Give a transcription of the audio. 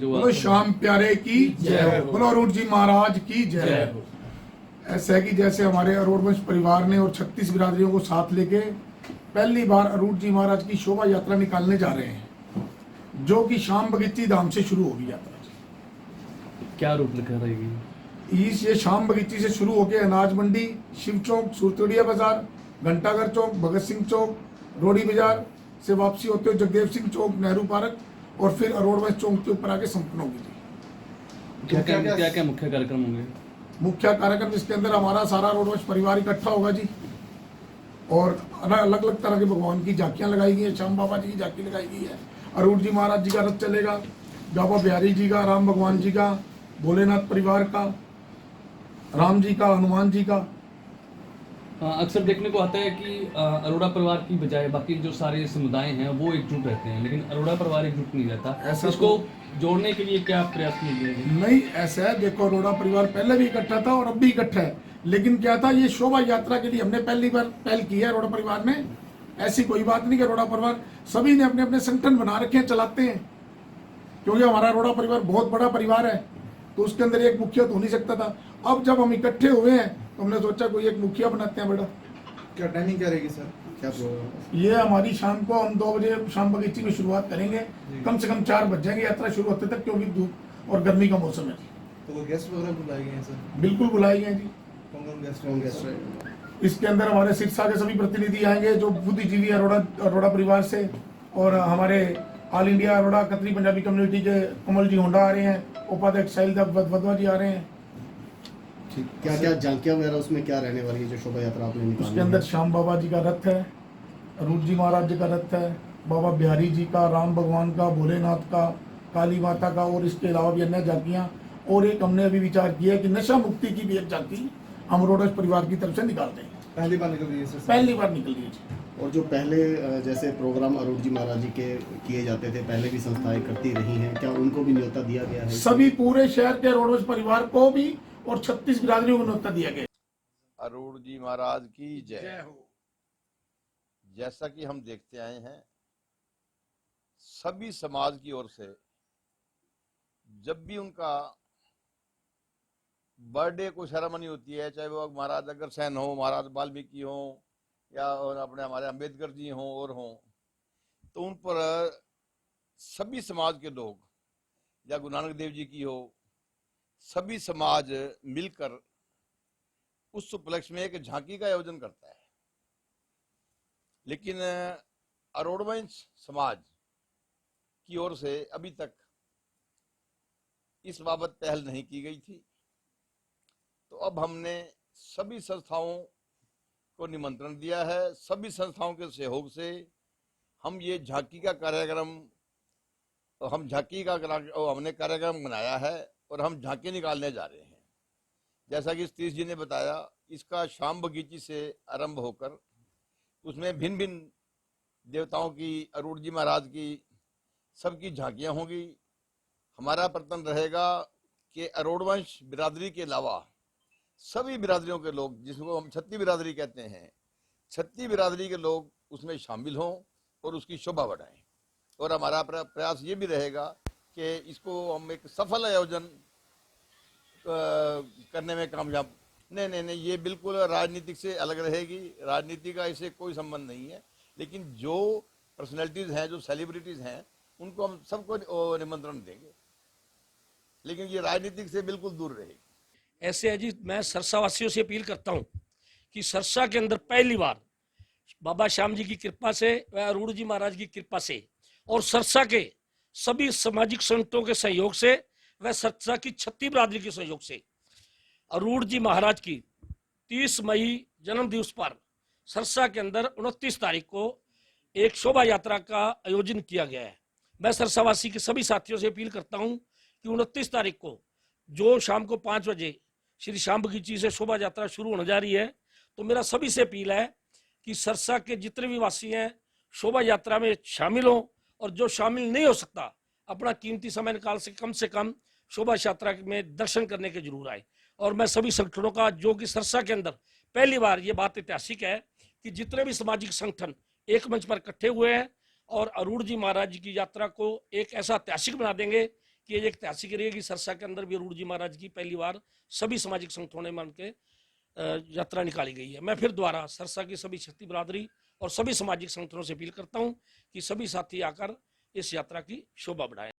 बोलो श्याम प्यारे की जय हो, बोलो अरूण जी महाराज की जय हो। ऐसा है कि जैसे हमारे अरूण वंश परिवार ने और 36 बिरादरियों को साथ लेके पहली बार अरूण जी महाराज की शोभा यात्रा निकालने जा रहे हैं, जो कि शाम बगीची धाम से शुरू होगी यात्रा। क्या रूप लेकर रहेगी? ये शाम बगीची से शुरू होकर अनाज मंडी, शिव चौक, सूरतोड़िया बाजार, घंटाघर चौक, भगत सिंह चौक, रोडी बाजार से वापसी होते हुए जगदेव सिंह चौक, नेहरू पार्क और फिर अरूण वंश चौक के ऊपर आके संपन्न होगी। क्या क्या मुख्य कार्यक्रम होंगे? मुख्य कार्यक्रम जिसके अंदर हमारा सारा अरूण वंश परिवार इकट्ठा होगा जी, और अलग अलग तरह के भगवान की झांकियां लगाई गई है। श्याम बाबा जी की झांकी लगाई गई है, अरूण जी महाराज जी का रथ चलेगा, बाबा बिहारी जी का, राम भगवान जी का, भोलेनाथ परिवार का, राम जी का, हनुमान जी का। अक्सर देखने को आता है कि अरोड़ा परिवार की बजाय बाकी जो सारे समुदाय हैं वो एकजुट रहते हैं, लेकिन अरोड़ा परिवार एकजुट नहीं रहता। ऐसा इसको जोड़ने के लिए क्या प्रयास किए गए हैं? नहीं, ऐसा है, देखो अरोड़ा परिवार पहले भी इकट्ठा था और अब भी इकट्ठा है, लेकिन क्या था, ये शोभा यात्रा के लिए हमने पहली बार पहल की है अरोड़ा परिवार ने। ऐसी कोई बात नहीं कि अरोड़ा परिवार, सभी ने अपने अपने संगठन बना रखे हैं, चलाते हैं, क्योंकि हमारा अरोड़ा परिवार बहुत बड़ा परिवार है, तो उसके अंदर एक मुखिया तो हो नहीं सकता था। अब जब हम इकट्ठे हुए हैं तो हमने सोचा कोई एक मुखिया बनाते हैं। बड़ा क्या टाइमिंग क्या रहेगी सर, क्या प्रोग्राम? ये हमारी शाम को हम 2 बजे शाम बगीची में शुरुआत करेंगे, कम से कम 4 बज जाएंगे यात्रा शुरू होते तक, क्योंकि धूप और गर्मी का मौसम है। तो कोई गेस्ट वगैरह बुलाए गए हैं सर? बिल्कुल बुलाए गए जी। कौन गेस्ट रहे? इसके अंदर हमारे सिरसा के सभी प्रतिनिधि आएंगे जो बुद्धिजीवी अरोड़ा परिवार से, और हमारे all India Arora Khatri Punjabi community के कमल जी होंडा आ रहे हैं, उपाध्यक्ष साहिल वधवा जी आ रहे हैं। क्या क्या झांकियां वगैरह उसमें क्या रहने वाली है जो शोभा यात्रा आपने निकाली? उसके अंदर श्याम बाबा जी का रथ है, अरूण जी महाराज जी का रथ है, बाबा बिहारी जी का, राम भगवान का, भोलेनाथ का, काली माता का, और इसके अलावा भी अन्य झांकियाँ। और एक हमने अभी विचार किया है कि नशा मुक्ति की भी एक झांकी हम अरोड़ा परिवार की तरफ से निकाल देंगे। पहली बार निकल रही है सर? पहली बार निकल रही है। और जो पहले जैसे प्रोग्राम अरूण जी महाराज जी के किए जाते थे, पहले भी संस्थाएं करती रही हैं, क्या उनको भी न्योता दिया गया है? सभी पूरे शहर के अरोड़ा परिवार को भी और 36 बिरादरियों को न्योता दिया गया। अरूण जी महाराज की जय हो। जैसा कि हम देखते आए हैं, सभी समाज की ओर से जब भी उनका बर्थडे कोई सेरेमनी होती है, चाहे वो महाराज अग्रसेन हो, महाराज वाल्मीकि हो, या और अपने हमारे अंबेडकर जी हों और हों, तो उन पर सभी समाज के लोग, या गुरु नानक देव जी की हो, सभी समाज मिलकर उस उपलक्ष्य में एक झांकी का आयोजन करता है। लेकिन अरोड़वंश समाज की ओर से अभी तक इस बाबत पहल नहीं की गई थी, तो अब हमने सभी संस्थाओं को निमंत्रण दिया है। सभी संस्थाओं के सहयोग से हम ये झांकी का कार्यक्रम, हमने कार्यक्रम बनाया है और हम झांकी निकालने जा रहे हैं। जैसा कि सतीश जी ने बताया, इसका शाम बगीची से आरंभ होकर उसमें भिन्न भिन्न देवताओं की, अरूण जी महाराज की, सबकी झांकियां होंगी। हमारा प्रयत्न रहेगा कि अरोड़वंश बिरादरी के अलावा सभी बिरादरियों के लोग, जिसको हम छत्ती बिरादरी कहते हैं, छत्ती बिरादरी के लोग उसमें शामिल हों और उसकी शोभा बढ़ाएं। और हमारा प्रयास ये भी रहेगा कि इसको हम एक सफल आयोजन करने में कामयाब। नहीं, ये बिल्कुल राजनीतिक से अलग रहेगी, राजनीति का इससे कोई संबंध नहीं है। लेकिन जो पर्सनैलिटीज हैं, जो सेलिब्रिटीज हैं, उनको हम सबको निमंत्रण देंगे, लेकिन ये राजनीतिक से बिल्कुल दूर रहेगी। ऐसे है जी, मैं सरसा वासियों से अपील करता हूं कि सरसा के अंदर पहली बार बाबा श्याम जी की कृपा से व अरूण जी महाराज की कृपा से और सरसा के सभी सामाजिक संगठनों के सहयोग से व सरसा की छत्ती बिरादरी के सहयोग से अरूण जी महाराज की 30 मई जन्म दिवस पर सरसा के अंदर 29 तारीख को एक शोभा यात्रा का आयोजन किया गया है। मैं सरसावासी के सभी साथियों से अपील करता हूं कि 29 तारीख को जो शाम को 5 बजे श्री श्याम बगीची से शोभा यात्रा शुरू होने जा रही है, तो मेरा सभी से अपील है कि सरसा के जितने भी वासी हैं शोभा यात्रा में शामिल हों, और जो शामिल नहीं हो सकता अपना कीमती समय निकाल से कम शोभा यात्रा में दर्शन करने के जरूर आए। और मैं सभी संगठनों का, जो कि सरसा के अंदर पहली बार ये बात ऐतिहासिक है कि जितने भी सामाजिक संगठन एक मंच पर इकट्ठे हुए हैं और अरूण जी महाराज जी की यात्रा को एक ऐसा ऐतिहासिक बना देंगे कि ये ऐतिहासिक रही है कि सरसा के अंदर भी अरूण जी महाराज की पहली बार सभी सामाजिक संगठनों ने मान के यात्रा निकाली गई है। मैं फिर दोबारा सरसा की सभी क्षत्रिय बिरादरी और सभी सामाजिक संगठनों से अपील करता हूं कि सभी साथी आकर इस यात्रा की शोभा बढ़ाएं।